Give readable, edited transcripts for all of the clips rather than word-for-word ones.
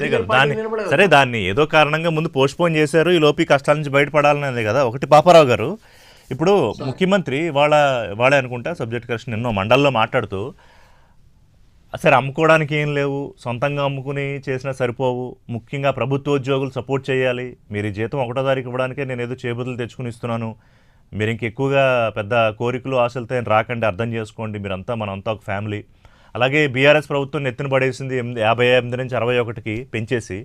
అంతే కదా. Political party దాన్ని వినపడదు. సరే దాన్ని ఏదో కారణంగా ముందు పోస్ట్ పోన్ చేశారు, ఈ లోపు ఈ కష్టాల నుంచి బయటపడాలనేది కదా. ఒకటి పాపారావు గారు, ఇప్పుడు సార్ ముఖ్యమంత్రి వాళ్ళే అనుకుంటా సబ్జెక్ట్ కరెక్షన్ ఎన్నో మండల్లో మాట్లాడుతూ సరే అమ్ముకోవడానికి ఏం లేవు, సొంతంగా అమ్ముకుని చేసినా సరిపోవు, ముఖ్యంగా ప్రభుత్వ ఉద్యోగులు సపోర్ట్ చేయాలి, మీరు ఈ జీతం 1వ తారీఖు ఇవ్వడానికే నేను ఏదో చేబుదులు తెచ్చుకుని ఇస్తున్నాను, మీరు ఇంకెక్కువగా పెద్ద కోరికలు ఆశలతో ఏం రాకండి, అర్థం చేసుకోండి, మీరంతా మనంతా ఒక ఫ్యామిలీ. అలాగే బీఆర్ఎస్ ప్రభుత్వం నెత్తిన పడేసింది 58 నుంచి 61కి పెంచేసి,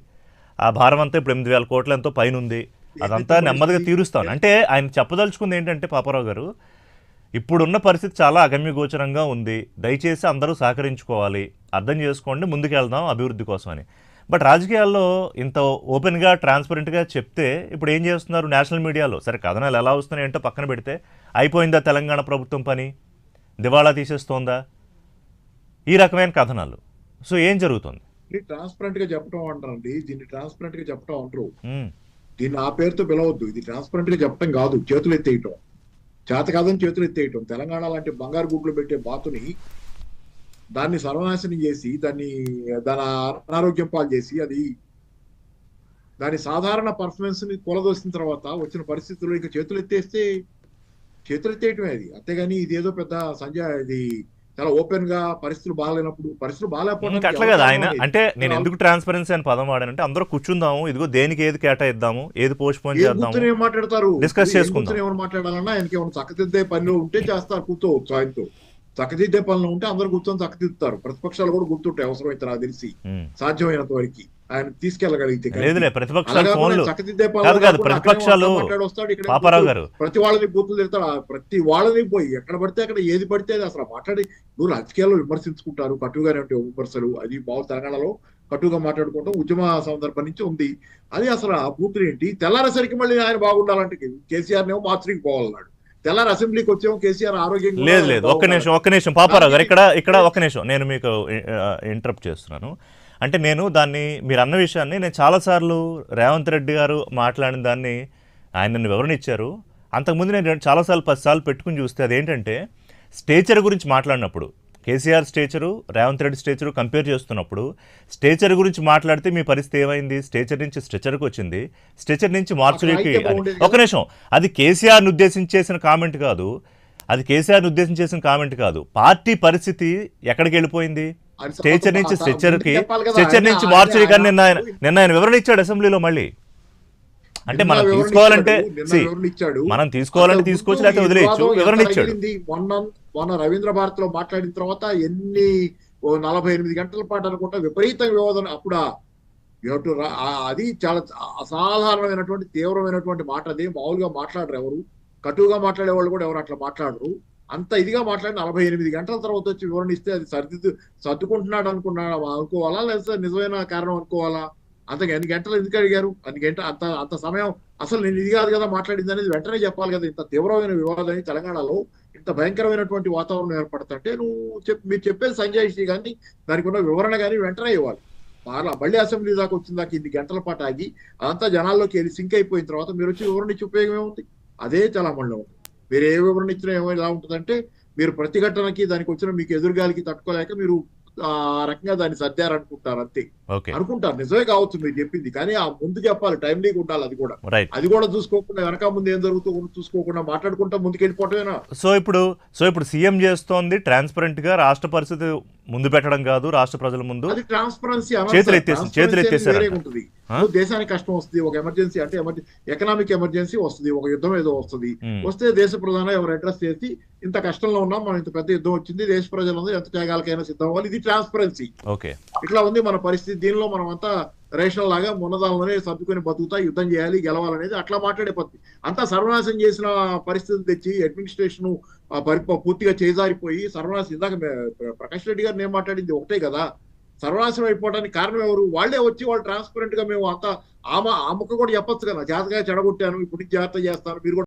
ఆ భారం అంతా ఇప్పుడు 8,000 కోట్ల ఎంతో పైన ఉంది, అదంతా ఏదైతే నెమ్మదిగా పడింది తీరుస్తాను అంటే ఆయన చెప్పదలుచుకుంది ఏంటంటే పాపారావు గారు, ఇప్పుడున్న పరిస్థితి చాలా అగమ్యగోచరంగా ఉంది, దయచేసి అందరూ సహకరించుకోవాలి, అర్థం చేసుకోండి, ముందుకెళ్దాం అభివృద్ధి కోసం అని. బట్ రాజకీయాల్లో ఇంత ఓపెన్గా ట్రాన్స్పరెంట్గా చెప్తే ఇప్పుడు ఏం చేస్తున్నారు నేషనల్ మీడియాలో, సరే కథనాలు ఎలా వస్తున్నాయి ఏంటో పక్కన పెడితే, అయిపోయిందా తెలంగాణ ప్రభుత్వం పని, దివాళా తీసేస్తోందా, ఈ రకమైన కథనాలు. సో ఏం జరుగుతుంది? ట్రాన్స్పరెంట్ గా చెప్పడం అంటారండి, దీన్ని ట్రాన్స్పరెంట్ గా చెప్పడం అంటారు. ఉమ్, దీన్ని ఆ పేరుతో పిలవద్దు. ఇది ట్రాన్స్పరెంట్ గా చెప్పడం కాదు, చేతులు ఎత్తేయటం. చేత కాదని చేతులు ఎత్తేయటం. తెలంగాణ లాంటి బంగారు గుడ్లు పెట్టే బాతుని దాన్ని సర్వనాశనం చేసి దాని అనారోగ్యం పాలు చేసి అది దాని సాధారణ పర్ఫార్మెన్స్ ని కూలదోసిన తర్వాత వచ్చిన పరిస్థితుల్లో ఇంకా చేతులు ఎత్తేయటమే అది. అంతేగాని ఇదేదో పెద్ద సంజయ్ ఇది చాలా ఓపెన్ గా పరిస్థితులు ఇంకా బాగాలేకపోవడానికి అట్లా ఎవరు కదా కారణం ఆయన అనేది. అంటే, నేను నేను ఎందుకు ట్రాన్స్పరెన్సీ అని పదం వాడానంటే, అందరూ కూర్చుందాము, ఇదిగో దేనికి ఏది కేటాయిద్దాము, ఏది పోస్ట్ పోన్ ఏ చేద్దాము, కూర్చొని ఏం మాట్లాడతారు? డిస్కస్ ఏం చేసుకుందాం. కూర్చొని ఏమైనా మాట్లాడాలన్నా ఆయనకి ఏమైనా చక్కదిద్దే పనిలో ఉంటే చేస్తారు, కూర్చోవచ్చు. ఆయనతో చక్కదిద్దే పనిలో ఉంటే అందరు కూర్చొని చక్కదిద్దుతారు. ప్రతిపక్షాలు కూడా గుర్తుంటాయి అవసరమైతే, నాకు తెలిసి ఉమ్. సాధ్యమైనంత వరకు ఆయన తీసుకెళ్ళగలిగితే. లేదులే, ప్రతిపక్షాలు ఫోన్లు చక్కదిద్దే కాదు పనులు కాదు, కాకుండా ప్రతిపక్షాలు మాట్లాడొస్తాడు. ఇక్కడ పాపారావు గారు, ప్రతి వాళ్ళని బూతులు తిడతాడు. ప్రతి వాళ్ళని పోయి ఎక్కడ పడితే అక్కడ ఏది పడితే అది అసలు మాట్లాడి నువ్వు రాజకీయాల్లో విమర్శించుకుంటారు. కటుగానే ఉంటే విమర్శలు, అది బాగు తెలంగాణలో కటుగా మాట్లాడుకుంటాం ఉద్యమ సందర్భం నుంచి ఉంది. అది అసలు ఆ బూతులు ఏంటి? తెల్లారేసరికి మళ్ళీ ఆయన బాగుండాలంటే కేసీఆర్ నేమో మార్చికి పోవాలన్నాడు. తెల్లారి అసెంబ్లీకి వచ్చేమో కేసీఆర్ ఆరోగ్యం లేదు ఒక్క నిమిషం పాపారావు గారు, ఇక్కడ ఒక్క నిమిషం నేను మీకు ఇంటరప్ట్ చేస్తున్నాను. అంటే నేను దాన్ని మీరు అన్న విషయాన్ని నేను చాలాసార్లు రేవంత్ రెడ్డి గారు మాట్లాడిన దాన్ని ఆయన నన్ను వివరణ ఇచ్చారు. అంతకుముందు నేను చాలాసార్లు 10 సార్లు పెట్టుకుని చూస్తే అదేంటంటే, స్టేచర్ గురించి మాట్లాడినప్పుడు KCR stature Revanth Reddy stature compare చేస్తున్నప్పుడు, స్టేచర్ గురించి మాట్లాడితే మీ పరిస్థితి ఏమైంది, స్టేచర్ నుంచి స్ట్రెచర్కి వచ్చింది, స్ట్రెచర్ నుంచి మార్చురీకి. ఒక నిమిషం, అది కేసీఆర్ని ఉద్దేశించేసిన కామెంట్ కాదు, పార్టీ పరిస్థితి ఎక్కడికి వెళ్ళిపోయింది, స్టేచర్ నుంచి స్ట్రెచర్కి, స్ట్రెచర్ నుంచి మార్చురీకి అని నిన్న ఆయన వివరణ ఇచ్చాడు అసెంబ్లీలో. మళ్ళీ అంటే మనం తీసుకోవాలంటే తీసుకోవచ్చు, లేకపోతే వదిలేయచ్చు, వివరణ ఇచ్చాడు. మొన్న రవీంద్ర భారత్ లో మాట్లాడిన తర్వాత 48 గంటల పాటు అనుకుంటా విపరీత వివాదం. అప్పుడు అది చాలా అసాధారణమైనటువంటి తీవ్రమైనటువంటి మాట. అది మామూలుగా మాట్లాడరు ఎవరు, కటువుగా మాట్లాడే వాళ్ళు కూడా ఎవరు అట్లా మాట్లాడరు. అంత ఇదిగా మాట్లాడి 48 గంటల తర్వాత వచ్చి వివరణ ఇస్తే అది సర్దుకుంటున్నాడు అనుకోవాలా, లేదా నిజమైన కారణం అనుకోవాలా? ఎన్ని గంటలు ఎందుకు అడిగారు? అంత సమయం అసలు నేను ఇది కాదు కదా మాట్లాడింది అనేది వెంటనే చెప్పాలి కదా. ఇంత తీవ్రమైన వివాదాన్ని తెలంగాణలో ఇంత భయంకరమైనటువంటి వాతావరణం ఏర్పడుతుంటే మీరు చెప్పేది సంజయ్ శ్రీ కానీ దానికి ఉన్న వివరణ కానీ వెంటనే ఇవ్వాలి. మళ్ళీ అసెంబ్లీ దాకా వచ్చిన దాకా ఇన్ని గంటల పాటు ఆగి అదంతా జనాల్లోకి వెళ్ళి సింక్ అయిపోయిన తర్వాత మీరు వచ్చి వివరణ ఇచ్చి ఉపయోగం ఏముంది? అదే చాలా మళ్ళీ ఉంది. మీరు ఏ వివరణ ఇచ్చినా ఎలా ఉంటుందంటే, మీరు ప్రతిఘటనకి దానికి వచ్చిన మీకు ఎదురుగాలికి తట్టుకోలేక మీరు ఆ రకంగా దాన్ని సర్దారనుకుంటారు, అంతే. అనుకుంటారు, నిజమే కావచ్చు మీరు చెప్పింది, కానీ ఆ ముందు చెప్పాలి, టైంలీగా ఉండాలి. అది కూడా చూసుకోకుండా వెనక ముందు ఏం జరుగుతుందో చూసుకోకుండా మాట్లాడుకుంటా ముందుకు వెళ్ళిపోవటమేనా? సో ఇప్పుడు సీఎం చేస్తోంది ట్రాన్స్పరెంట్ గా, రాష్ట్ర పరిస్థితి ముందు పెట్టడం కాదు, రాష్ట్ర ప్రజల ముందు అది ట్రాన్స్పరెన్సీ. చేతులు ఎత్తేసారు. దేశానికి కష్టం వస్తుంది, ఒక ఎమర్జెన్సీ అంటే ఎకనామిక్ ఎమర్జెన్సీ వస్తుంది, ఒక యుద్ధం ఏదో వస్తే దేశ ప్రధాని ఎవరు అడ్రస్ చేసి ఇంత కష్టంలో ఉన్నాం, మనం ఇంత పెద్ద యుద్ధం వచ్చింది, దేశ ప్రజలందరూ ఎంత త్యాగాలకైనా సిద్ధం అవ్వాలి, ఇది ట్రాన్స్పరెన్సీ. ఇట్లా ఉంది మన పరిస్థితి. దీనిలో మనం అంతా రేషన్ లాగా మునదాలనే సర్దుకొని బతుకుతా యుద్ధం చేయాలి, గెలవాలనేది అట్లా మాట్లాడే పద్ధతి. అంతా సర్వనాశం చేసిన పరిస్థితులు తెచ్చి అడ్మినిస్ట్రేషన్ పూర్తిగా చేజారిపోయి సర్వనాశం. ఇందాక ప్రకాష్ రెడ్డి గారు నేను మాట్లాడింది ఒకటే కదా, సర్వనాశనం అయిపోవడానికి కారణం ఎవరు? వాళ్ళే వచ్చి వాళ్ళు ట్రాన్స్పరెంట్ గా మేము అంతా ఆ ముక్క కూడా చెప్పొచ్చు కదా, జాగ్రత్తగా చెడగొట్టాను, ఇప్పుడు జాగ్రత్త చేస్తాను, మీరు